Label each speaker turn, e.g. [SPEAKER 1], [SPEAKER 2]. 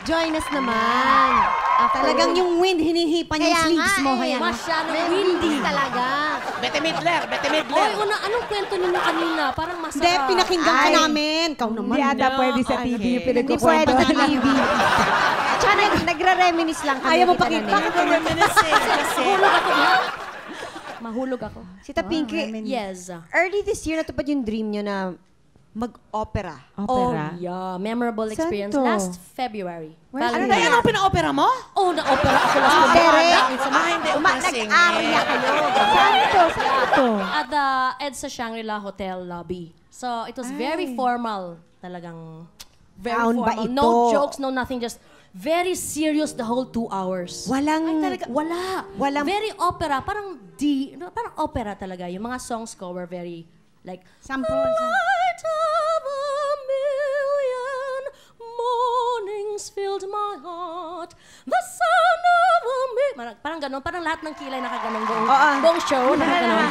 [SPEAKER 1] Join us naman. Talagang yung wind, hinihipan yung sleeves mo.
[SPEAKER 2] Masyadong windy talaga.
[SPEAKER 3] Bete Midler, Bete Midler.
[SPEAKER 2] Oy, anong kwento ninyo kanina? Parang masarap.
[SPEAKER 1] Hindi, pinakinggan ka namin. Ikaw naman.
[SPEAKER 4] Hindi ata pwede sa TV yung
[SPEAKER 1] Hindi
[SPEAKER 4] pinagkukwento.
[SPEAKER 1] pwede sa TV.
[SPEAKER 4] Tsaka nagre-reminis lang kami.
[SPEAKER 1] Ayaw mo pakita.
[SPEAKER 3] Bakit mo reminisce kasi?
[SPEAKER 2] Mahulog ako.
[SPEAKER 1] Sita Pinky,
[SPEAKER 2] Yes.
[SPEAKER 1] early this year natupad yung dream nyo na mag-opera.
[SPEAKER 2] Oh,
[SPEAKER 4] Opera.
[SPEAKER 2] yeah. Memorable
[SPEAKER 1] Saan
[SPEAKER 2] experience.
[SPEAKER 1] to?
[SPEAKER 2] Last February.
[SPEAKER 3] Ano na yan ang pina-opera mo?
[SPEAKER 2] Oh, na-opera ako last
[SPEAKER 1] Derek.
[SPEAKER 3] Hindi,
[SPEAKER 1] Nag-arya kayo. Saan to?
[SPEAKER 2] At the EDSA Shangri-La Hotel lobby. So, it was very formal. Talagang very
[SPEAKER 1] Gown ba
[SPEAKER 2] formal.
[SPEAKER 1] ito?
[SPEAKER 2] No jokes, no nothing. Just very serious the whole 2 hours.
[SPEAKER 1] Walang...
[SPEAKER 2] Wala. Very opera. Parang parang opera talaga. Yung mga songs ko were very, like,
[SPEAKER 1] Sample.
[SPEAKER 2] light of a million mornings filled my heart. The sound of a parang ganun. Parang lahat ng kilay nakaganong buong show. Nakaganon.